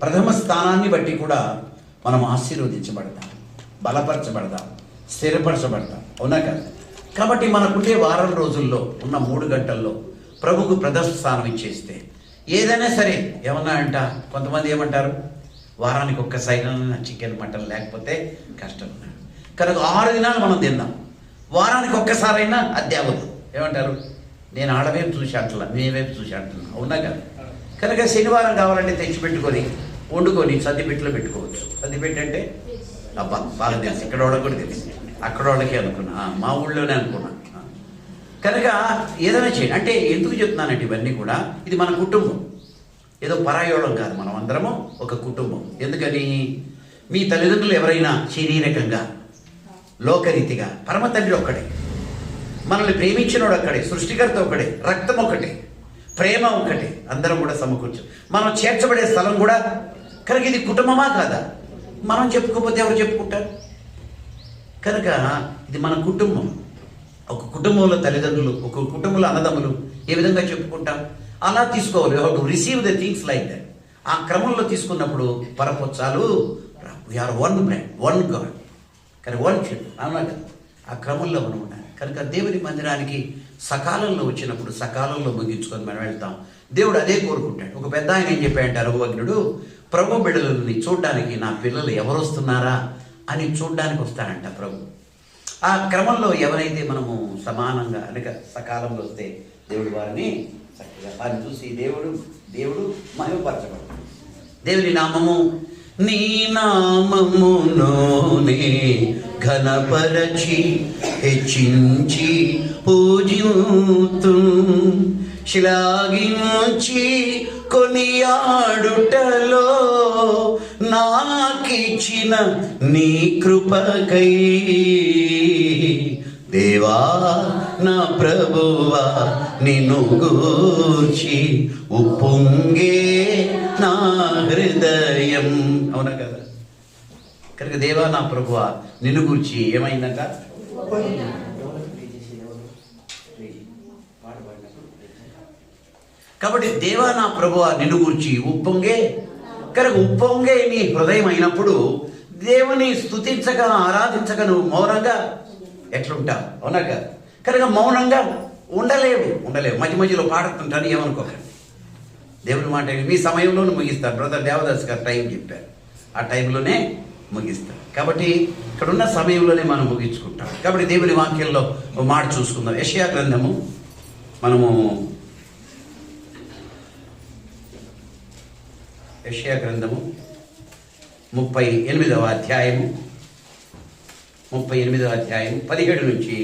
ప్రథమ స్థానాన్ని బట్టి కూడా మనం ఆశీర్వదించబడతాం, బలపరచబడతాం, స్థిరపరచబడతాం. అవునా కదా? కాబట్టి మనకుండే వారం రోజుల్లో ఉన్న 3 గంటల్లో ప్రభుకు ప్రథమ స్థానం ఇచ్చేస్తే ఏదైనా సరే ఏమన్నా కొంతమంది ఏమంటారు, వారానికి ఒక్కసారైనా చికెన్ మటన్ లేకపోతే కష్టం. కనుక 6 దినాలు మనం తిందాం, వారానికి ఒక్కసారైనా అది అవ్వదు. ఏమంటారు, నేను ఆడవైపు చూసి అంటలా, మేవైపు చూసి అంటున్నా. అవునా కదా? కనుక శనివారం కావాలంటే తెచ్చిపెట్టుకొని వండుకొని సర్దిపెట్టులో పెట్టుకోవచ్చు. సర్దిపెట్టి అంటే అబ్బా బాగా తెలుసు, ఇక్కడ వాళ్ళకి కూడా తెలుసు, అక్కడ వాళ్ళకి అనుకున్నా, మా ఊళ్ళోనే అనుకున్నా. కనుక ఏదైనా చేయండి. అంటే ఎందుకు చెప్తున్నానంటే ఇవన్నీ కూడా ఇది మన కుటుంబం, ఏదో పరాయోళం కాదు, మనం అందరము ఒక కుటుంబం. ఎందుకని మీ తల్లిదండ్రులు ఎవరైనా శారీరకంగా లోకరీతిగా పరమ తండ్రి ఒక్కడే, మనల్ని ప్రేమించినోడు ఒక్కడే, సృష్టికర్త ఒక్కడే, రక్తం ఒకటే, ప్రేమ ఒకటే, అందరం కూడా సమకూర్చు. మనం చేర్చబడే స్థలం కూడా. కనుక ఇది కుటుంబమా కాదా? మనం చెప్పుకోకపోతే ఎవరు చెప్పుకుంటారు? కనుక ఇది మన కుటుంబం. ఒక కుటుంబంలో తల్లిదండ్రులు, ఒక కుటుంబంలో అన్నదమ్ములు ఏ విధంగా చెప్పుకుంటాం అలా తీసుకోవాలి. How to receive the things like that. ఆ క్రమంలో తీసుకున్నప్పుడు పరపొచ్చాలు, we are one brand, one god, కానీ వన్ చిల్డ్. అవునా కదా? ఆ క్రమంలో మనం ఉండాలి. కనుక దేవుని మందిరానికి సకాలంలో వచ్చినప్పుడు సకాలంలో ముగించుకొని మనం వెళ్తాం. దేవుడు అదే కోరుకుంటాడు. ఒక పెద్ద ఆయన ఏం చెప్పాడంటే, అనుభవజ్ఞుడు, ప్రభు బిడ్డలని చూడడానికి నా పిల్లలు ఎవరు వస్తున్నారా అని చూడడానికి వస్తాడంట ప్రభు. ఆ క్రమంలో ఎవరైతే మనము సమానంగా అనక సకాలంలో వస్తే దేవుడు వారిని చక్కగా వారిని చూసి దేవుడు మహిమపరచబడతాడు. దేవుని నామము, నీ నామములోనే ఘనపరచి హెచ్చించి పూజింతు, శ్లాఘించి కొనియాడుటలో నాకిచ్చిన నీ కృపకై. దేవా నా ప్రభువా నిన్ను గూర్చి ఉప్పొంగే నా హృదయం. అవునా కదా? కనుక దేవా నా ప్రభువా నిన్ను గూర్చి ఏమైందంట? కాబట్టి దేవా నా ప్రభువా నిన్ను గూర్చి ఉప్పొంగే. కనుక ఉప్పొంగే నీ హృదయం అయినప్పుడు దేవుని స్తుతించగా ఆరాధించగా నువ్వు మౌనంగా ఎట్లుంటావు? అవునా కదా? కనుక మౌనంగా ఉండలేవు. మధ్య మధ్యలో పాడుతుంటాను, ఏమనుకోకండి. దేవుని మాట మీ సమయంలోనే ముగిస్తారు. బ్రదర్ దేవదాస్ గారు టైం చెప్పారు, ఆ టైంలోనే ముగిస్తారు. కాబట్టి ఇక్కడ ఉన్న సమయంలోనే మనం ముగించుకుంటాం. కాబట్టి దేవుని వాక్యంలో మాట చూసుకుందాం. యెషయా గ్రంథము, మనము యెషయా గ్రంథము 38వ అధ్యాయము 17 నుంచి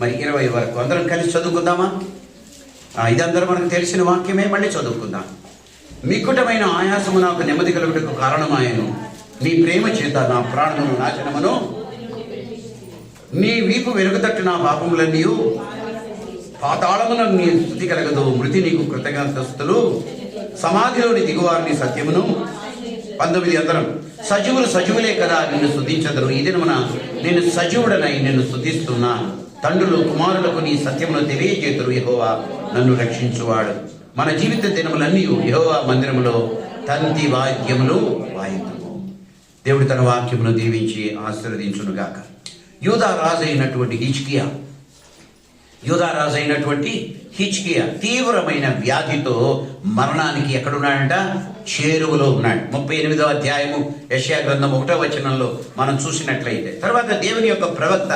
మరి 20 వరకు అందరం కలిసి చదువుకుందామా? ఇదందరూ మనకు తెలిసిన వాక్యమే, మళ్ళీ చదువుకుందాం. మిక్కుటమైన ఆయాసము నాకు నెమ్మది కలుగుటకు కారణమాయను, నీ ప్రేమ చేత నా ప్రాణమును నాశనమును, నీ వీపు వెనుకతట్టు నా పాపములన్నీ, పాతాళమున నీ స్తుతి కలగదు, మృతి నీకు కృతజ్ఞతాస్తుతులు, సమాధిలోని దిగువారిని సత్యమును. 19 అందరం, సజీవులే కదా నిన్ను స్తుతించదరు, ఈ దినమున నేను సజీవుడనై నిన్ను స్తుతిస్తున్నా. తండ్రులు కుమారులకు నీ సత్యమును తెలియజేతురు, యెహోవా నన్ను రక్షించువాడు. మన జీవిత దినములన్నీ యెహోవా మందిరములో తంతి వాద్యములు వాయిద్దుము. దేవుడు తన వాక్యమును దీవించి ఆశీర్వదించునుగాక. యూదా రాజు అయినటువంటి హిజ్కియా తీవ్రమైన వ్యాధితో మరణానికి ఎక్కడున్నాడంట? చేరువలో ఉన్నాడు. 38వ అధ్యాయము యెషయా గ్రంథం 1వ వచనంలో మనం చూసినట్లయితే, తర్వాత దేవుని యొక్క ప్రవక్త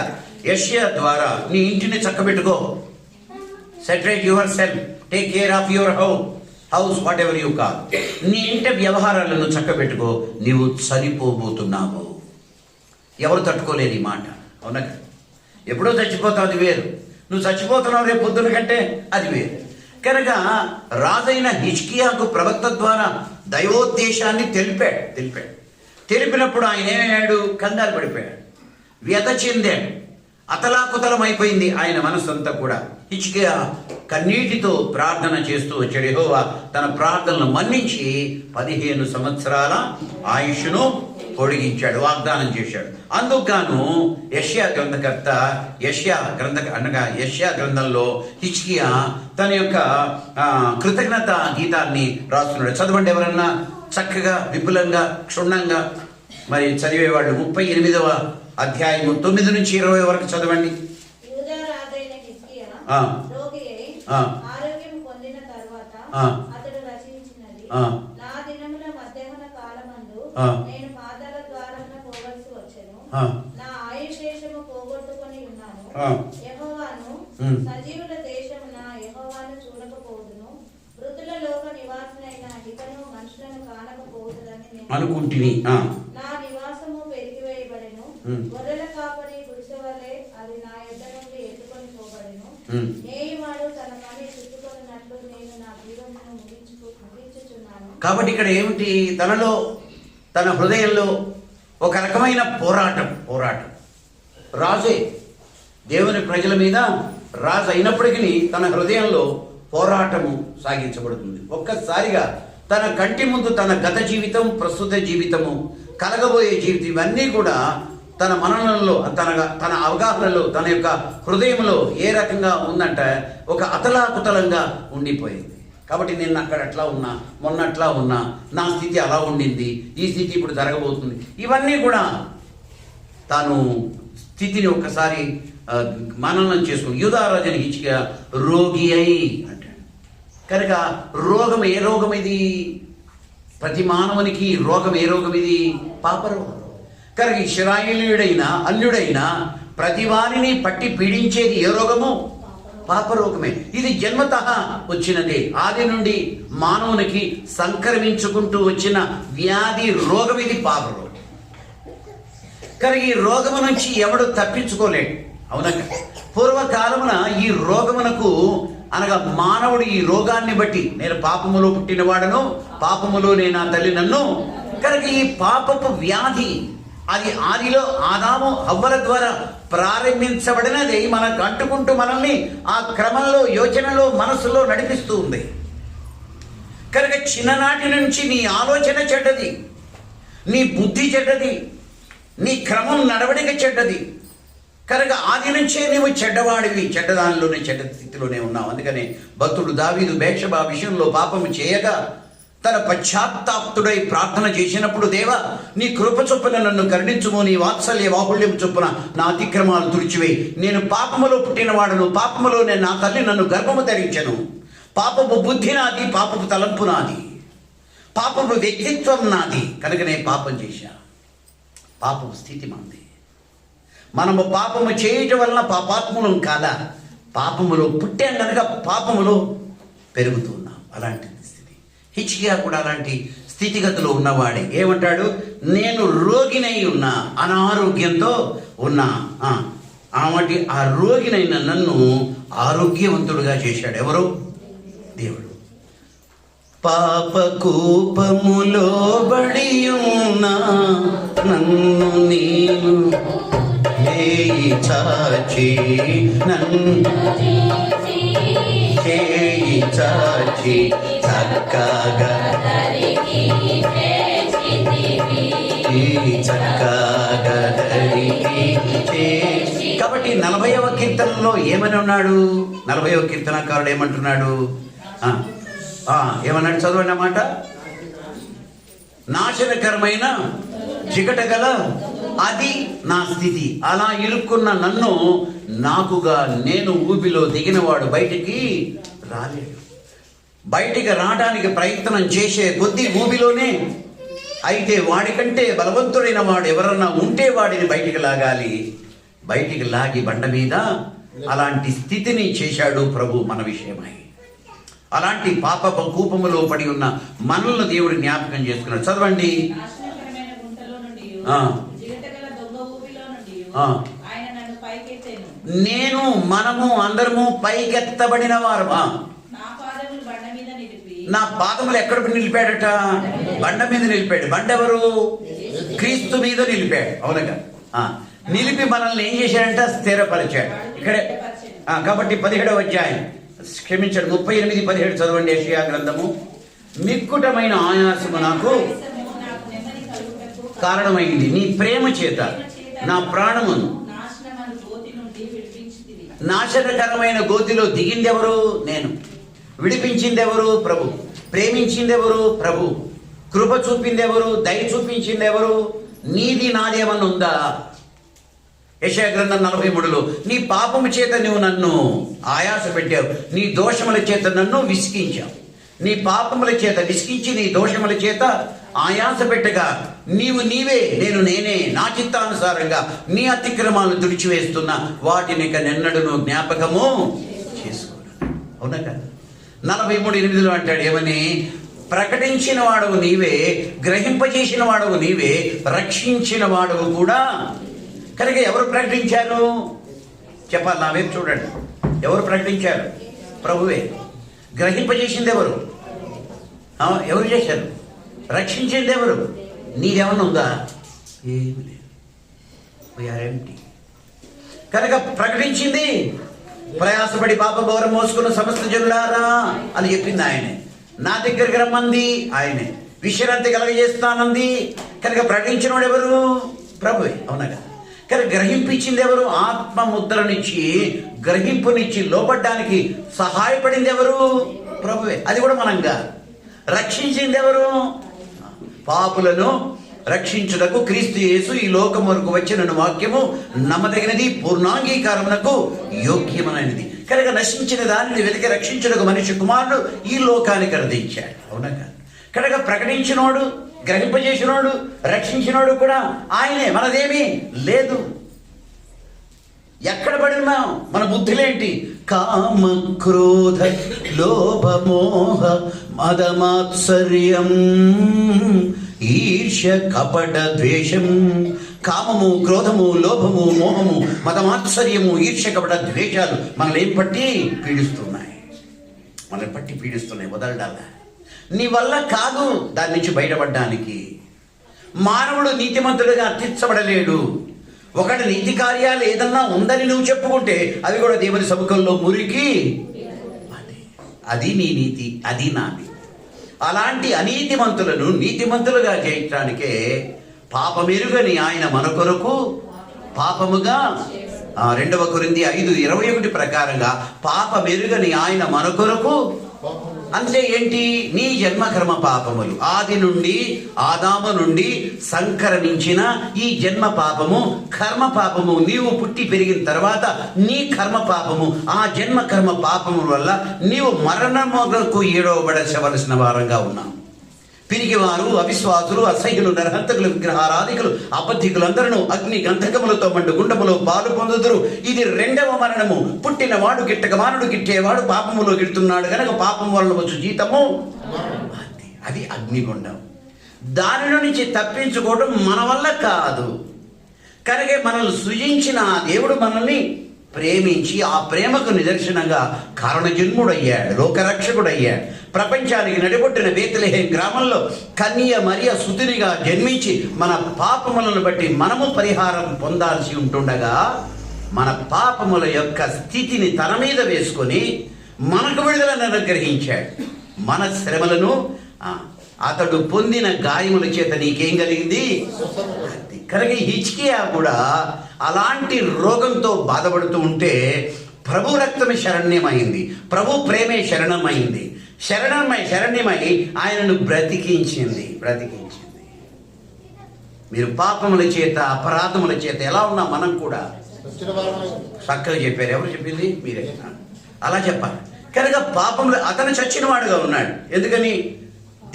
యెషయా ద్వారా నీ ఇంటిని చక్కబెట్టుకో, separate yourself, take care of your house whatever you call. నీ ఇంటి వ్యవహారాలను చక్కబెట్టుకో, నీవు చనిపోబోతున్నావు. ఎవరు తట్టుకోలేరు ఈ మాట. అవునా? ఎప్పుడో చచ్చిపోతావు, అది వేరు. నువ్వు చచ్చిపోతున్నావు రేపు పొద్దున కంటే, అది వేరు. కనుక రాజైన హిజ్కియాకు ప్రవక్త ద్వారా దైవోద్దేశాన్ని తెలిపినప్పుడు ఆయన ఏమయ్యాడు? కంగారు పడిపోయాడు, వ్యధ చెందాడు, అతలాకుతలమైపోయింది ఆయన మనస్సంతా కూడా. హిజ్కియా కన్నీటితో ప్రార్థన చేస్తూ వచ్చాడు. యెహోవా తన ప్రార్థనలు మన్నించి 15 సంవత్సరాల ఆయుష్ను పొడిగించాడు, వాగ్దానం చేశాడు. అందుకుగాను యెషయా గ్రంథంలో హిజ్కియా తన యొక్క కృతజ్ఞత గీతాన్ని రాస్తున్నాడు. చదవండి ఎవరన్నా. చక్కగా విపులంగా క్షుణ్ణంగా మరి చదివేవాళ్ళు 38వ అధ్యాయము 9 నుంచి 20 వరకు చదవండి. యూదా రాజైన హిజ్కియా రోగి అయి ఆరోగ్యం పొందిన తరువాత అతడు రచించినది, నా దినముల మధ్యాహ్న కాలమందు నేను పాతాళ ద్వారమున పోవలసి వచ్చెను, నా ఆయుషేషము పోగొట్టుకొని ఉన్నాను. యెహోవాను సజీవుల దేశమున యెహోవాను చూడకపోదును, మృతుల లోక నివాసులైన ఇతను మనుషులను కానకపోదునని నేను అనుకుంటుని. నా నివాసము పెరిగివేయబడెను, గొర్రెల కాపరి గుడిసె వలె అది నా యొద్ద నుండి ఎత్తుకొని పోబడెను. నేయువాడు తన పని చుట్టుకొనున్నట్లు నేను నా జీవమును ముగించుచున్నాను. కాబట్టి ఇక్కడ ఏమిటి? తనలో తన హృదయంలో ఒక రకమైన పోరాటం. రాజే దేవుని ప్రజల మీద రాజు అయినప్పటికీ తన హృదయంలో పోరాటము సాగించబడుతుంది. ఒక్కసారిగా తన కంటి ముందు తన గత జీవితం, ప్రస్తుత జీవితము, కలగబోయే జీవితం ఇవన్నీ కూడా తన మననంలో, తన అవగాహనలో, తన యొక్క హృదయంలో ఏ రకంగా ఉందంటే ఒక అతలాకుతలంగా ఉండిపోయింది. కాబట్టి నేను అక్కడ అట్లా ఉన్నా, మొన్న అట్లా ఉన్నా, నా స్థితి అలా ఉండింది, ఈ స్థితి ఇప్పుడు జరగబోతుంది, ఇవన్నీ కూడా తాను స్థితిని ఒక్కసారి మననం చేసుకుని యూదారాజుని హిజ్కియా రోగి అయి అంటాడు. కనుక రోగం ఏ రోగం ఇది? ప్రతి మానవునికి రోగం ఏ రోగం ఇది? పాపరోగం. కనుక ఇశ్రాయేలీయుడైన అన్యుడైన ప్రతి వారిని పట్టి పీడించేది ఏ రోగము? పాపరోగమే. ఇది జన్మతః వచ్చినదే. ఆది నుండి మానవునికి సంక్రమించుకుంటూ వచ్చిన వ్యాధి రోగం ఇది, పాపరోగం. కనుక ఈ రోగము నుంచి ఎవడు తప్పించుకోలేడు. అవునా? పూర్వకాలమున ఈ రోగమునకు అనగా మానవుడు ఈ రోగాన్ని బట్టి నేను పాపములో పుట్టినవాడను, పాపములోనే నా తల్లి నన్ను. కనుక ఈ పాపపు వ్యాధి అది ఆదిలో ఆదాము హవ్వల ద్వారా ప్రారంభించబడినది మనకు అంటుకుంటూ మనల్ని ఆ క్రమంలో, యోచనలో, మనసులో నడిపిస్తూ ఉంది. కనుక చిన్ననాటి నుంచి నీ ఆలోచన చెడ్డది, నీ బుద్ధి చెడ్డది, నీ క్రమం నడవడిక చెడ్డది. కనుక ఆది నుంచే నీవు చెడ్డవాడివి, చెడ్డదానిలోనే, చెడ్డ స్థితిలోనే ఉన్నావు. అందుకనే భక్తుడు దావీదు బేత్షెబా విషయంలో పాపము చేయగా తన పశ్చాత్తాప్తుడై ప్రార్థన చేసినప్పుడు, దేవా నీ కృప చొప్పున నన్ను కరుణించుము, నీ వాత్సల్య బాహుళ్యం చొప్పున నా అతిక్రమాలు తుడిచివేయి. నేను పాపములో పుట్టినవాడను, పాపములోనే నా తల్లి నన్ను గర్భము ధరించెను. పాపపు బుద్ధి నాది, పాపపు తలంపు నాది, పాపపు వ్యక్తిత్వం నాది. కనుక నేను పాపం చేశా. పాపపు స్థితి మనది. మనము పాపము చేయటం వలన పాపాత్ములం కాదా? పాపములో పుట్టాం కనుక పాపములో పెరుగుతున్నాం. అలాంటి స్థితి. హిజ్కియా కూడా అలాంటి స్థితిగతిలో ఉన్నవాడే. ఏమంటాడు? నేను రోగినై ఉన్నా, అనారోగ్యంతో ఉన్నా. ఆ రోగినైన నన్ను ఆరోగ్యవంతుడుగా చేశాడు. ఎవరు? దేవుడు. పాప కూపములో బడి ఉన్నా నన్ను నీవు చేయి చాచి, చేయి చాచి చక్కగా కాబట్టి 40వ కీర్తనలో ఏమని ఉన్నాడు? 40వ కీర్తనకారుడు ఏమంటున్నాడు? ఏమన్నాడు? చదవండి అన్నమాట. నాశనకరమైన చికటగల అది నా స్థితి. అలా ఇరుక్కున్న నన్ను నాకుగా నేను ఊబిలో దిగినవాడు బయటికి రాలేడు. బయటికి రావడానికి ప్రయత్నం చేసే కొద్దీ ఊబిలోనే. అయితే వాడికంటే బలవంతుడైన వాడు ఎవరన్నా ఉంటే వాడిని బయటికి లాగాలి. బయటికి లాగి బండ మీద అలాంటి స్థితిని చేశాడు ప్రభు మన విషయమై. అలాంటి పాప కూపములో పడి ఉన్న మనల్ని దేవుడు జ్ఞాపకం చేసుకున్నాడు. చదవండి. నేను, మనము అందరము పైకెత్తబడిన వారు. నా పాదములు ఎక్కడ నిలిపాడట? బండ మీద నిలిపాడు. బండ ఎవరు? క్రీస్తు మీద నిలిపాడు. అవునగా నిలిపి మనల్ని ఏం చేశాడంట? స్థిరపరిచాడు. ఇక్కడే కాబట్టి 17వ అధ్యాయం, క్షమించాడు, 38:17 చదవండి. యెషయా గ్రంథము. మిక్కుటమైన ఆయాసము నాకు కారణమైంది, నీ ప్రేమ చేత నా ప్రాణమును. నాశనకరమైన గోతిలో దిగిందెవరు? నేను. విడిపించిందెవరు? ప్రభు. ప్రేమించిందెవరు? ప్రభు. కృప చూపింది ఎవరు? దయ చూపించింది ఎవరు? నీది నాది ఏమన్నా ఉందా? యెషయా గ్రంథం 43లో నీ పాపము చేత నువ్వు నన్ను ఆయాస పెట్టావు, నీ దోషముల చేత నన్ను విసిగించావు. నీ పాపముల చేత విసిగించి నీ దోషముల చేత ఆయాస పెట్టగా నీవే నేను నేనే నా చిత్తానుసారంగా నీ అతిక్రమాలను తుడిచివేస్తున్నా, వాటిని ఇక నెన్నడును జ్ఞాపకము చేసుకోను. అవునా కదా? 43:8 అంటాడు ఏమని? ప్రకటించిన వాడవు నీవే, గ్రహింపజేసిన వాడవు నీవే, రక్షించిన వాడవు కూడా. కనుక ఎవరు ప్రకటించారు చెప్పాలి? నా వైపు చూడండి. ఎవరు ప్రకటించారు? ప్రభువే. గ్రహింపజేసింది ఎవరు? ఎవరు చేశారు? రక్షించింది ఎవరు? నీదేమన్నా ఉందా? ఏమి లేదు. We are empty. కనుక ప్రకటించింది ప్రయాసపడి పాప భారం మోసుకున్న సమస్త జనులారా అని చెప్పింది ఆయనే. నా దగ్గరికి రమ్మంది ఆయనే. విశ్రాంతి కలగజేస్తానంది. కనుక ప్రకటించిన వాడు ఎవరు? ప్రభువే. అవునగా? కానీ గ్రహింపించింది ఎవరు? ఆత్మ ముద్రనిచ్చి గ్రహింపునిచ్చి లోపడ్డానికి సహాయపడింది ఎవరు? ప్రభువే. అది కూడా మనంగా. రక్షించింది ఎవరు? పాపులను రక్షించుటకు క్రీస్తు యేసు ఈ లోకం వరకు వచ్చిన వాక్యము నమ్మదగినది, పూర్ణాంగీకారమునకు యోగ్యమైనది. కనుక నశించిన దానిని వెతికి రక్షించుటకు మనిషి కుమారుడు ఈ లోకానికి అందించాడు. అవునగా? కనుక ప్రకటించినోడు, గ్రహింపజేసినోడు, రక్షించినోడు కూడా ఆయనే. మనదేమీ లేదు. ఎక్కడ పడి ఉన్నాం? మన బుద్ధులేంటి? కామ క్రోధ లోభమోహ మదమాత్సర్యం ఈర్ష్య కపట ద్వేషం. కామము, క్రోధము, లోభము, మోహము, మదమాత్సర్యము, ఈర్ష్య కపట ద్వేషాలు మనల్ని ఏం పట్టి పీడిస్తున్నాయి? మనల్ని పట్టి పీడిస్తున్నాయి. వదలడాలా? నీ వల్ల కాదు దాని నుంచి బయటపడడానికి. మానవుడు నీతిమంతుడిగా తీర్చబడలేడు. ఒకటి నీతి కార్యాలు ఏదన్నా ఉందని నువ్వు చెప్పుకుంటే అవి కూడా దేవుని సముఖంలో మురికి. అది నీ నీతి, అది నా నీతి. అలాంటి అనీతిమంతులను నీతిమంతులుగా చేయటానికే పాపమెరుగని ఆయన మన కొరకు పాపముగా 2 కొరింథీ 5:21 ప్రకారంగా పాపమెరుగని ఆయన మన కొరకు. అంటే ఏంటి? నీ జన్మకర్మ పాపములు ఆది నుండి ఆదాము నుండి సంకరమించిన ఈ జన్మ పాపము, కర్మ పాపము, నీవు పుట్టి పెరిగిన తర్వాత నీ కర్మ పాపము, ఆ జన్మ కర్మ పాపము వల్ల నీవు మరణములకు ఏడవబడవలసిన వారంగా ఉన్నావు. పిరికివారు, అవిశ్వాసులు, అసహ్యులు, నరహంతకులు, విగ్రహారాధికులు, అబద్ధికులందరూ అగ్ని గంధకములతో మండు గుండములో పాలు పొందుదురు. ఇది 2వ మరణము. పుట్టినవాడు గిట్టక మానుడు గిట్టేవాడు పాపములో గిడుతున్నాడు కనుక పాపం వల్ల వచ్చు జీతము అది అగ్నిగుండం. దానిలో నుంచి తప్పించుకోవడం మన వల్ల కాదు. కనుక మనల్ని సృజించిన ఆ దేవుడు మనల్ని ప్రేమించి ఆ ప్రేమకు నిదర్శనంగా కారణజన్ముడయ్యాడు, లోకరక్షకుడయ్యాడు. ప్రపంచానికి నడిబొట్టిన బేత్లెహేం గ్రామంలో కన్య మరియ సుతునిగా జన్మించి మన పాపములను బట్టి మనము పరిహారం పొందాల్సి ఉంటుండగా మన పాపముల యొక్క స్థితిని తన మీద వేసుకొని మనకు విడుదలను అనుగ్రహించాడు. మన శ్రమలను అతడు పొందిన గాయముల చేత నీకేం కలిగింది? కనుక హిజ్కియా కూడా అలాంటి రోగంతో బాధపడుతూ ఉంటే ప్రభు రక్తమే శరణ్యమైంది, ప్రభు ప్రేమే శరణమైంది. శరణ్యమై ఆయనను బ్రతికించింది. మీరు పాపముల చేత అపరాధముల చేత ఎలా ఉన్నా మనం కూడా చక్కగా చెప్పారు. ఎవరు చెప్పింది? మీరే. అలా చెప్పాలి. కనుక పాపములు అతను చచ్చినవాడుగా ఉన్నాడు. ఎందుకని?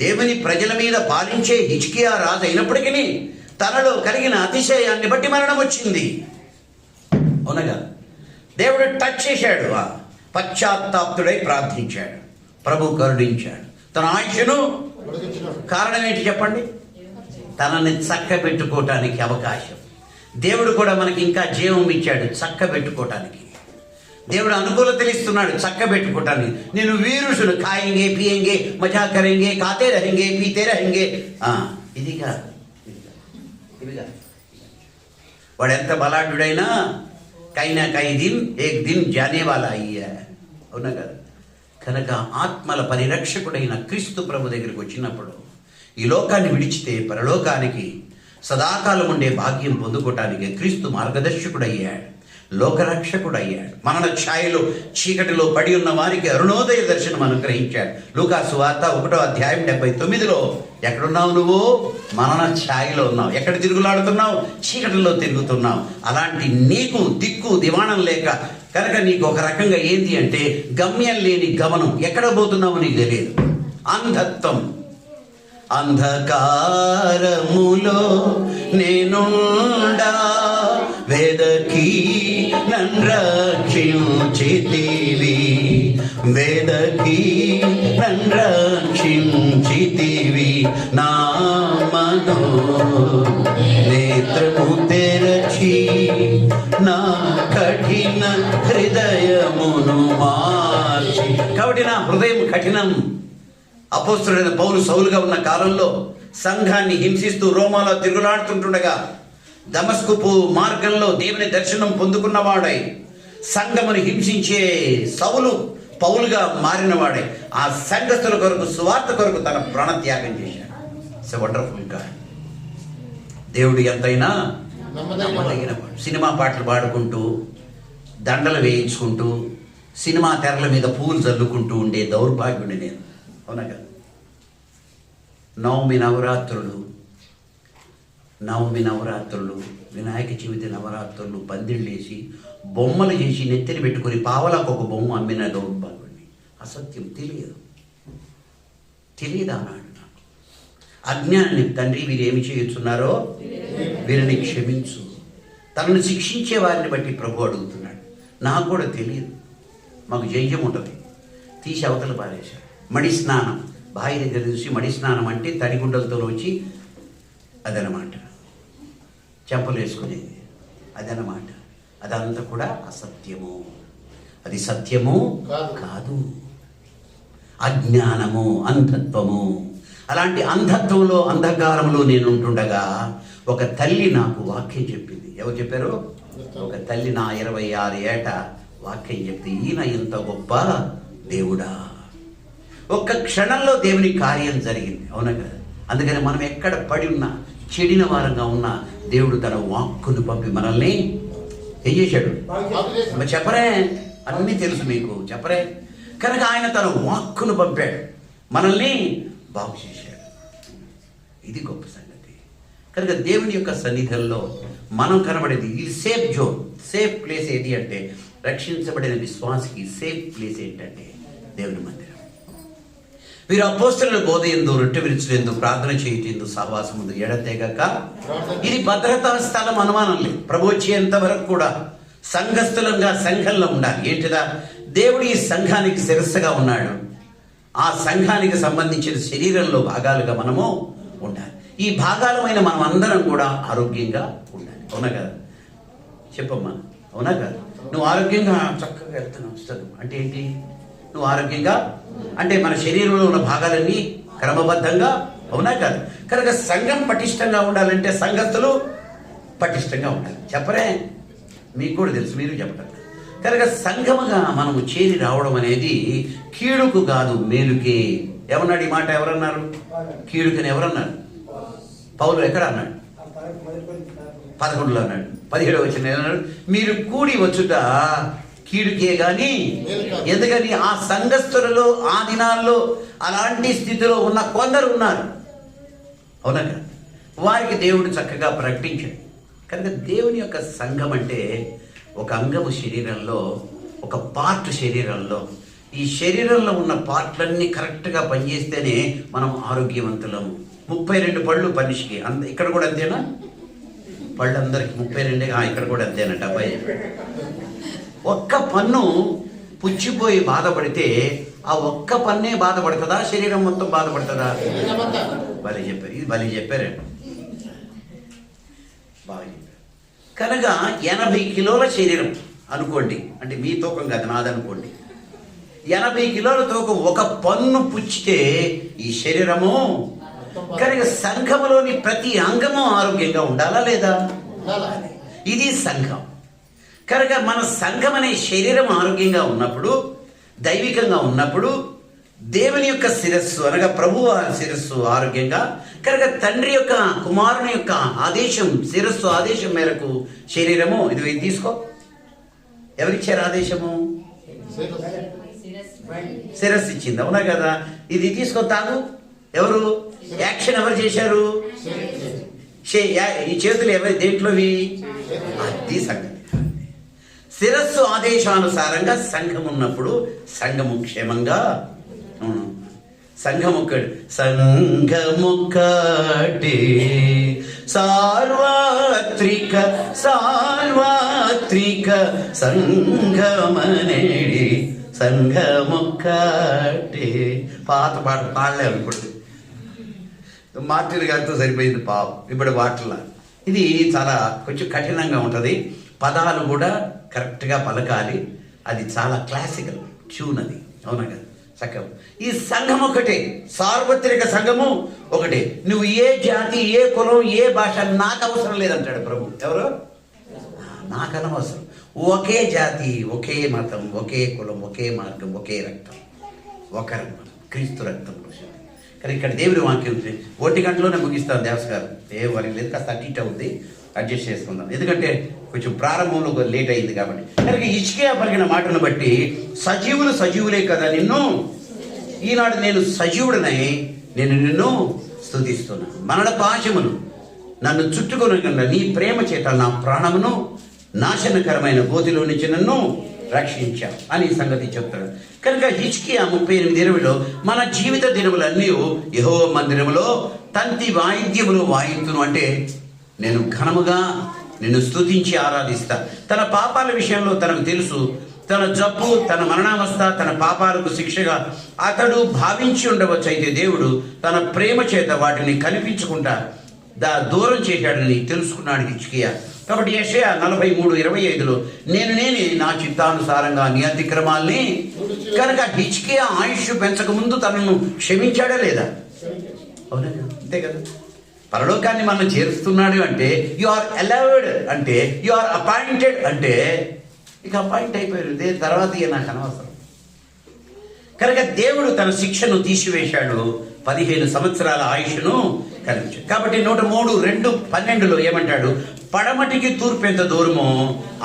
దేవుని ప్రజల మీద పాలించే హిజ్కియా రాజు అయినప్పటికీ తనలో కలిగిన అతిశయాన్ని బట్టి మరణం వచ్చింది. అవునగా? దేవుడు టచ్ చేశాడు. పశ్చాత్తాప్తుడై ప్రార్థించాడు, ప్రభు కరుణించాడు, తన ఆయుష్ను. కారణం ఏంటి చెప్పండి? తనని చక్క పెట్టుకోవటానికి అవకాశం. దేవుడు కూడా మనకి ఇంకా జీవం ఇచ్చాడు చక్క పెట్టుకోవటానికి. దేవుడు అనుకూలతలు ఇస్తున్నాడు చక్క పెట్టుకోవటానికి. నేను వీరుషులు ఖాయింగే పియంగే మజా కరెంగే ఖాతే రహెంగే పీతే రహెంగే. ఇదిగా వాడు ఎంత బలాఢ్యుడైనా కైనా కై దిన్ ఏక్ దిన్ జానే వాలా అయ్యా. అవునా కదా? కనుక ఆత్మల పరిరక్షకుడైన క్రీస్తు ప్రభు దగ్గరికి వచ్చినప్పుడు ఈ లోకాన్ని విడిచితే పరలోకానికి సదాకాలం ఉండే భాగ్యం పొందుకోవటానికి క్రీస్తు మార్గదర్శకుడయ్యాడు. లోకరక్షకుడు అయ్యాడు. మరణ ఛాయలో చీకటిలో పడి ఉన్న వారికి అరుణోదయ దర్శనం అనుగ్రహించాడు. లూకాసు వార్త 1:79 ఎక్కడున్నావు నువ్వు? మరణ ఛాయలో ఉన్నావు. ఎక్కడ తిరుగులాడుతున్నావు? చీకటిలో తిరుగుతున్నావు. అలాంటి నీకు దిక్కు దివాణం లేక కనుక నీకు ఒక రకంగా ఏంటి అంటే గమ్యం లేని గమనం. ఎక్కడ పోతున్నావు నీకు తెలియదు. అంధత్వం. అంధకారములో నేనుండా వేదకి నన్ను రక్షించితివి, వేదకి నన్ను రక్షించితివి, నా మనో నేత్రము తెరచి నా కఠిన హృదయమును మార్చి. కాబట్టి నా హృదయం కఠినం. అపోస్తలుడైన పౌలు సౌలుగా ఉన్న కాలంలో సంఘాన్ని హింసిస్తూ రోమాలో తిరుగులాడుతుంటుండగా దమస్కుపు మార్గంలో దేవుని దర్శనం పొందుకున్నవాడై సంఘమును హింసించే సౌలు పౌలుగా మారినవాడై ఆ సంఘస్థుల కొరకు సువార్త కొరకు తన ప్రాణత్యాగం చేశాడు. It's a wonderful God. దేవుడు ఎంతైనా నమ్మదగినవాడు. సినిమా పాటలు పాడుకుంటూ దండలు వేయించుకుంటూ సినిమా తెరల మీద పూలు చల్లుకుంటూ ఉండే దౌర్భాగ్యుని నేను. అవునా కదా? నవమి నవరాత్రులు, వినాయక చవితి నవరాత్రులు పందిళ్ళేసి బొమ్మలు చేసి నెత్తిని పెట్టుకుని పావలకు ఒక బొమ్మ అమ్మిన దౌర్భాగ్యుడిని. అసత్యం తెలియదు అన్నాడు నాకు. అజ్ఞానాన్ని తండ్రి వీరేమి చేయుచున్నారో వీరిని క్షమించు. తనను శిక్షించే వారిని బట్టి ప్రభు అడుగుతున్నాడు. నాకు కూడా తెలియదు. మాకు జయ్యం ఉంటుంది. తీసి అవతల పారేశాడు. మడి స్నానం బావి దగ్గర చూసి మడి స్నానం అంటే తడిగుడ్డలతో వచ్చి అదనమాట. చెంపలు వేసుకునేది అదనమాట. అదంతా కూడా అసత్యము. అది సత్యము కాదు. అజ్ఞానము, అంధత్వము. అలాంటి అంధత్వంలో అంధకారంలో నేను ఉంటుండగా ఒక తల్లి నాకు వాక్యం చెప్పింది. ఎవరు చెప్పారు? ఒక తల్లి నా 26 ఏట వాక్యం చెప్తే ఈయన ఇంత గొప్ప దేవుడా. ఒక్క క్షణంలో దేవుని కార్యం జరిగింది. అవునా కదా? అందుకని మనం ఎక్కడ పడి ఉన్నా చెడిన వారంగా ఉన్నా దేవుడు తన వాక్కును పంపి మనల్ని ఏం చేశాడు? చెప్పరే, అన్నీ తెలుసు మీకు, చెప్పరే. కనుక ఆయన తన వాక్కును పంపాడు, మనల్ని బాగు చేశాడు. ఇది గొప్ప సంగతి. కనుక దేవుని యొక్క సన్నిధుల్లో మనం కనబడేది ఇది సేఫ్ జోన్. సేఫ్ ప్లేస్ ఏది అంటే రక్షించబడిన విశ్వాసికి సేఫ్ ప్లేస్ ఏంటంటే దేవుని మందిరం. వీరు అపోస్తలుల బోధ యందు, రొట్టె విరుచులందు, ప్రార్థన చేయుటందు, సహవాసం ముందు ఎడతెగక. ఇది భద్రతా స్థలం, అనుమానం లేదు. ప్రభు వచ్చేంత వరకు కూడా సంఘస్థులంగా సంఘంలో ఉండాలి. ఏంటిదా? దేవుడు ఈ సంఘానికి శిరస్సుగా ఉన్నాడు. ఆ సంఘానికి సంబంధించిన శరీరంలో భాగాలుగా మనము ఉండాలి. ఈ భాగాలమైన మనం అందరం కూడా ఆరోగ్యంగా ఉండాలి. అవునా కదా? చెప్పమ్మా, అవునా కదా? నువ్వు ఆరోగ్యంగా చక్కగా వెళ్తున్నావు వస్తాను అంటే ఏంటి? నువ్వు ఆరోగ్యంగా అంటే మన శరీరంలో ఉన్న భాగాలన్నీ క్రమబద్ధంగా, అవునా కాదు? కనుక సంఘం పటిష్టంగా ఉండాలంటే సంఘస్థులు పటిష్టంగా ఉండాలి. చెప్పరే, మీకు కూడా తెలుసు, మీరు చెప్పటం. కనుక సంఘముగా మనము చేరి రావడం అనేది కీడుకు కాదు, మేలుకే. ఏమన్నాడు ఈ మాట? ఎవరన్నారు? కీడుకని ఎవరన్నారు? పౌలు ఎక్కడ అన్నాడు? 11లో అన్నాడు. 17వ వచనం ఏమన్నాడు? మీరు కూడి వచ్చుట కీడుకే గాని. ఎందుకని? ఆ సంఘస్థులలో ఆ దినాల్లో అలాంటి స్థితిలో ఉన్న కొందరు ఉన్నారు. అవునా కదా? వారికి దేవుడు చక్కగా ప్రకటించాడు. కనుక దేవుని యొక్క సంఘం అంటే ఒక అంగము శరీరంలో, ఒక పార్ట్ శరీరంలో. ఈ శరీరంలో ఉన్న పార్ట్లన్నీ కరెక్ట్గా పనిచేస్తేనే మనం ఆరోగ్యవంతులము. 32 పళ్ళు మనిషికి. ఇక్కడ కూడా అంతేనా? పళ్ళు అందరికి 32. ఇక్కడ కూడా అంతేనట అబ్బాయి. ఒక్క పన్ను పుచ్చిపోయి బాధపడితే ఆ ఒక్క పన్నే బాధపడుతుందా? శరీరం మొత్తం బాధపడుతుందా? భలే చెప్పారు. ఇది భలే చెప్పారండి, బాగా చెప్పారు. కనుక 80 కిలోల శరీరం అనుకోండి, అంటే మీ తూకం కాదు, నాదనుకోండి. 80 కిలోల తూకం ఒక పన్ను పుచ్చితే ఈ శరీరము. కనుక సంఘములోని ప్రతి అంగము ఆరోగ్యంగా ఉండాలా లేదా? ఇది సంఘం. కనుక మన సంఘం అనే శరీరం ఆరోగ్యంగా ఉన్నప్పుడు, దైవికంగా ఉన్నప్పుడు, దేవుని యొక్క శిరస్సు అనగా ప్రభువు శిరస్సు ఆరోగ్యంగా, కనుక తండ్రి యొక్క కుమారుని యొక్క ఆదేశం, శిరస్సు ఆదేశం మేరకు శరీరము, ఇది తీసుకో, ఎవరిచ్చారు ఆదేశము? శిరస్సు ఇచ్చింది, అవునా కదా? ఇది తీసుకొని తాగు, ఎవరు యాక్షన్ ఎవరు చేశారు? ఈ చేతులు ఎవరి దేంట్లోవి? అది సంగతి. శిరస్సు ఆదేశానుసారంగా సంఘం ఉన్నప్పుడు సంఘము క్షేమంగా సంఘమొక్కటి సార్వత్రిక సంఘమనేడి సంఘమొక్కటి. పాత పాట పాడలేము ఇప్పుడు, మార్టిన్ గారితో సరిపోయింది పాపం. ఇప్పుడు పాటల ఇది చాలా కొంచెం కఠినంగా ఉంటుంది, పదాలు కూడా కరెక్ట్గా పలకాలి. అది చాలా క్లాసికల్ ట్యూన్ అది, అవునా కదా? చక్కగా ఈ సంఘం ఒకటే, సార్వత్రిక సంఘము ఒకటే. నువ్వు ఏ జాతి, ఏ కులం, ఏ భాష నాకు అవసరం లేదంటాడు ప్రభు. ఎవరు? నాకు అనవసరం. ఒకే జాతి, ఒకే మతం, ఒకే కులం, ఒకే మార్గం, ఒకే రక్తం, ఒక రక్తం, క్రీస్తు రక్తం. కానీ ఇక్కడ దేవుడి వాక్యం 1 గంటలోనే ముగిస్తాను దేవస్ గారు, ఏ వరకు లేదు, కాస్త అటు ఇటు అవుద్ది, అడ్జస్ట్ చేసుకుందాం. ఎందుకంటే కొంచెం ప్రారంభంలో లేట్ అయింది కాబట్టి. కనుక హిజ్కియా పలికిన మాటను బట్టి సజీవులే కదా నిన్ను, ఈనాడు నేను సజీవుడనై నేను నిన్ను స్తుతిస్తున్నాను. మరణ పాశములు నన్ను చుట్టుకొనకుండా నీ ప్రేమ చేత నా ప్రాణమును నాశనకరమైన గోతిలో నుంచి నన్ను రక్షించాం అని సంగతి చెప్తాడు. కనుక హిజ్కియా 38:20 మన జీవిత దినములన్నీ యెహోవా మందిరములో తంతి వాయిద్యములు వాయింతును, అంటే నేను ఘనముగా నిన్ను స్తుతించి ఆరాధిస్తా. తన పాపాల విషయంలో తనకు తెలుసు, తన జబ్బు, తన మరణావస్థ, తన పాపాలకు శిక్షగా అతడు భావించి ఉండవచ్చు. అయితే దేవుడు తన ప్రేమ చేత వాటిని కనిపించుకుంటా దూరం చేశాడని తెలుసుకున్నాడు హిజ్కియా. కాబట్టి యెషయా 43:25 నేనే నా చిత్తానుసారంగా నీ అతిక్రమాల్ని. కనుక హిజ్కియా ఆయుష్ పెంచక ముందు తనను క్షమించాడా లేదా? అవునా? అంతే కదా. పరలోకాన్ని మనం చేరుస్తున్నాడు అంటే యు ఆర్ అలౌడ్, అంటే యు ఆర్ అపాయింటెడ్, అంటే ఇక అపాయింట్ అయిపోయారు. తర్వాత నాకు అనవసరం. కనుక దేవుడు తన శిక్షను తీసివేశాడు, 15 సంవత్సరాల ఆయుష్ను కలిగించాడు. కాబట్టి 103:2-12 ఏమంటాడు? పడమటికి తూర్పు ఎంత దూరమో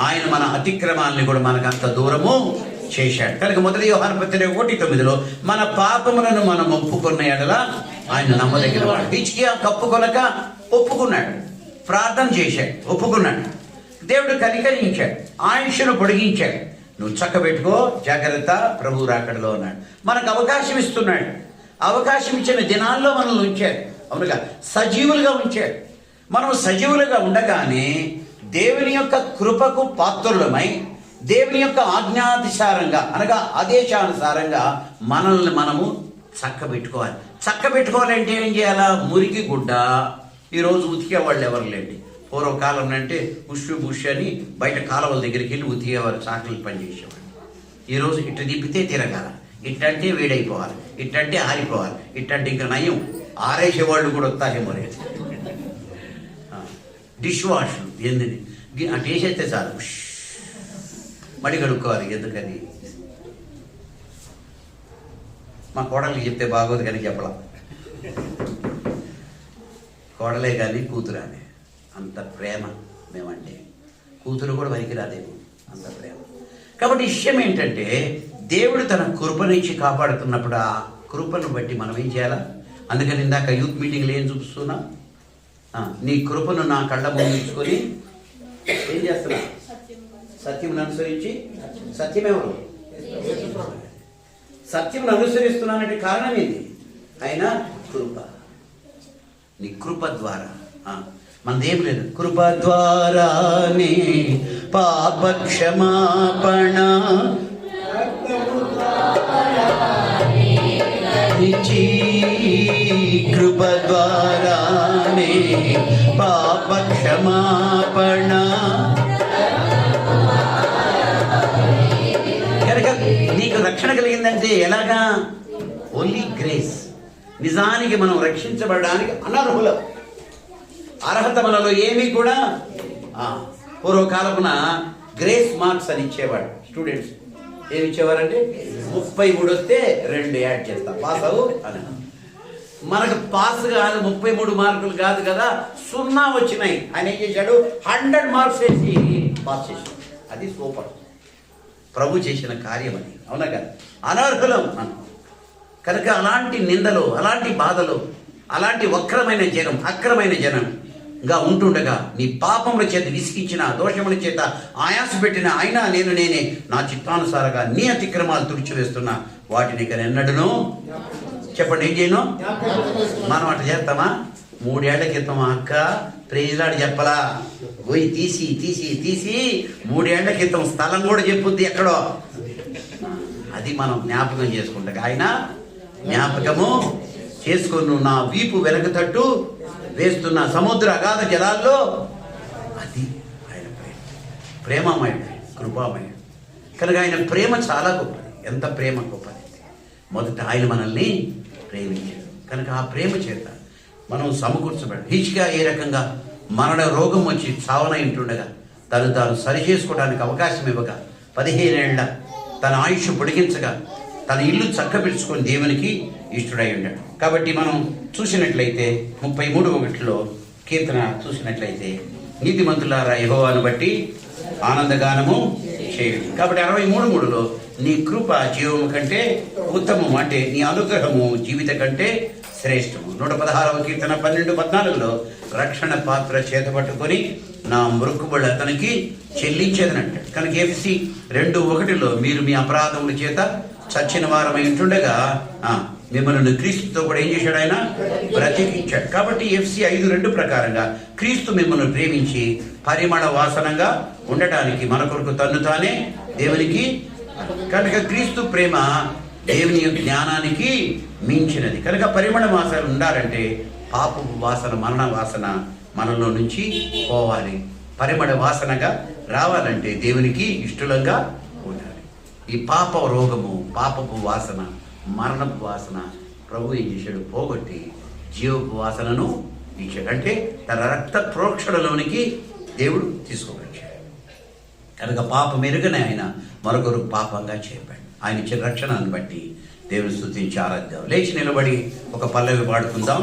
ఆయన మన అతిక్రమాలని కూడా మనకు అంత దూరము చేశాడు. కనుక 1 యోహాను 1:9 మన పాపములను మనం ఒప్పుకున్న ఎడల ఆయన నమ్మదగిన వాడు. హిజ్కియా కప్పుకొనక ఒప్పుకున్నాడు, ప్రార్థన చేశాడు, ఒప్పుకున్నాడు. దేవుడు కనికరించాడు, ఆయుష్ను పొడిగించాడు. నువ్వు చక్కబెట్టుకో, జాగ్రత్త, ప్రభు రాకడలో ఉన్నాడు. మనకు అవకాశం ఇస్తున్నాడు. అవకాశం ఇచ్చిన దినాల్లో మనల్ని ఉంచాడు, అవునుగా, సజీవులుగా ఉంచాడు. మనం సజీవులుగా ఉండగానే దేవుని యొక్క కృపకు పాత్రులమై దేవుని యొక్క ఆజ్ఞానుసారంగా అనగా ఆదేశానుసారంగా మనల్ని మనము చక్కబెట్టుకోవాలి. చక్కబెట్టుకోవాలంటే ఏం చేయాలా? మురికి గుడ్డ ఈరోజు ఉతికేవాళ్ళు ఎవరు లేండి. పూర్వకాలం అంటే బుష్ అని బయట కాలువల దగ్గరికి వెళ్ళి ఉతికేవారు, చాకలి పని చేసేవాళ్ళు. ఈరోజు ఇట్ట తిప్పితే తిరగాల, ఇట్టంటే వేడైపోవాలి, ఇట్టంటే ఆరిపోవాలి, ఇట్టంటే ఇంకా నయం ఆరేసేవాళ్ళు కూడా వస్తారేమో రేపు. డిష్ వాష్లు ఎందుది అంటే వేసేస్తే చాలు, మడి కడుక్కోవాలి. ఎందుకని? మా కోడలికి చెప్తే బాగోదు కానీ చెప్పలా. కోడలే కానీ కూతురు అని అంత ప్రేమ మేమంటే, కూతురు కూడా పనికిరాదేమో అంత ప్రేమ. కాబట్టి విషయం ఏంటంటే దేవుడు తన కృపనిచ్చి కాపాడుతున్నప్పుడు ఆ కృపను బట్టి మనం ఏం చేయాలా? అందుకని ఇందాక యూత్ మీటింగ్లో ఏం చూపిస్తున్నా? నీ కృపను నా కళ్ళ ముందు ఉంచుకొని ఏం చేస్తున్నా? సత్యమును అనుసరించి. సత్యం ఎవరు? సత్యమును అనుసరిస్తున్నానంటే కారణం ఏంటి? ఆయన కృప. నీ కృప ద్వారా మనదేం లేదు. కృప ద్వారానే పాప క్షమాపణ కృప ద్వారానే పాప క్షమాపణ. కనుక నీకు రక్షణ కలిగిందంటే ఎలాగా? Only grace. నిజానికి మనం రక్షించబడడానికి అనర్హులం. అర్హత మనలో ఏమీ కూడా. పూర్వకాలమున గ్రేస్ మార్క్స్ అని ఇచ్చేవాడు స్టూడెంట్స్. ఏమి ఇచ్చేవారంటే 33 వస్తే 2 యాడ్ చేస్తా, పాస్ అవు అని. మనకు పాస్ కాదు, 33 మార్కులు కాదు కదా, 0 వచ్చినాయి. ఆయన ఏం చేశాడు? 100 మార్క్స్ వేసి పాస్ చేశాడు. అది సూపర్. ప్రభు చేసిన కార్యం అది. అవునా కదా? అనర్హులం మనం. కనుక అలాంటి నిందలు, అలాంటి బాధలు, అలాంటి అక్రమైన జనంగా ఉంటుండగా నీ పాపముల చేత విసిగించిన, దోషముల చేత ఆయాస పెట్టిన అయినా నేనే నా చిత్తానుసారంగా నీ అతిక్రమాలు తుడిచివేస్తున్నా వాటిని ఇక ఎన్నడను చెప్పండి ఏం చేయను. మనం అట్లా చేస్తామా? 3 ఏళ్ల క్రితం అక్క ప్రేజలాడి చెప్పలా, పోయి తీసి 3 ఏళ్ల క్రితం స్థలం కూడా చెప్పుద్ది ఎక్కడో. అది మనం జ్ఞాపకం చేసుకుంటా. ఆయన జ్ఞాపకము చేసుకొని నువ్వు నా వీపు వెనక తట్టు వేస్తున్న సముద్ర అగాధ జలాల్లో, అది ఆయన ప్రేమమయుడు, కృపామయుడు. కనుక ఆయన ప్రేమ చాలా గొప్పది. ఎంత ప్రేమ గొప్పది! మొదట ఆయన మనల్ని ప్రేమించాడు. కనుక ఆ ప్రేమ చేత మనం సమకూర్చబడి హిజ్కియా ఏ రకంగా మరణ రోగం వచ్చి చావనయింటుండగా తాను సరి చేసుకోవడానికి అవకాశం ఇవ్వగా 15 ఏళ్ల తన ఆయుష్ పొడిగించగా తన ఇల్లు చక్కబెట్టుకొని దేవునికి ఇష్టడై ఉన్నాడు. కాబట్టి మనం చూసినట్లయితే 33:1 కీర్తన చూసినట్లయితే నీతిమంతులారా యెహోవాను బట్టి ఆనందగానము చేయండి. కాబట్టి 63:3 నీ కృప జీవము కంటే ఉత్తమం, అంటే నీ అనుగ్రహము జీవిత కంటే శ్రేష్టము. 116వ కీర్తన 12-14 రక్షణ పాత్ర చేత పట్టుకొని నా మృక్కుబడి అతనికి చెల్లించేదనంటాడు. కనుక ఎఫ్సి 2:1 మీరు మీ అపరాధముల చేత చచ్చిన వారమై ఉంటుండగా మిమ్మల్ని క్రీస్తుతో కూడా ఏం చేశాడు? ఆయన బ్రతికించాడు. కాబట్టి ఎఫ్సి 5:2 ప్రకారంగా క్రీస్తు మిమ్మల్ని ప్రేమించి పరిమళ వాసనంగా ఉండటానికి మన కొరకు తన్ను తానే దేవునికి. కనుక క్రీస్తు ప్రేమ దేవుని జ్ఞానానికి మించినది. కనుక పరిమళ వాసన ఉండాలంటే పాపపు వాసన, మరణ వాసన మనలో నుంచి పోవాలి. పరిమళ వాసనగా రావాలంటే దేవునికి ఇష్టలంగా ఉండాలి. ఈ పాప రోగము, పాపపు వాసన, మరణపు వాసన ప్రభు ఏం చేశాడు? పోగొట్టి జీవపు వాసనను ఇచ్చాడు. అంటే తన రక్త ప్రోక్షణలోనికి దేవుడు తీసుకువచ్చాడు. కనుక పాపం ఎరుగని ఆయన మరొకరు పాపంగా చేపాడు. ఆయన ఇచ్చిన రక్షణను బట్టి దేవుని స్తుతించి ఆరాధిద్దాం. లేచి నిలబడి ఒక పల్లవి పాడుకుందాం.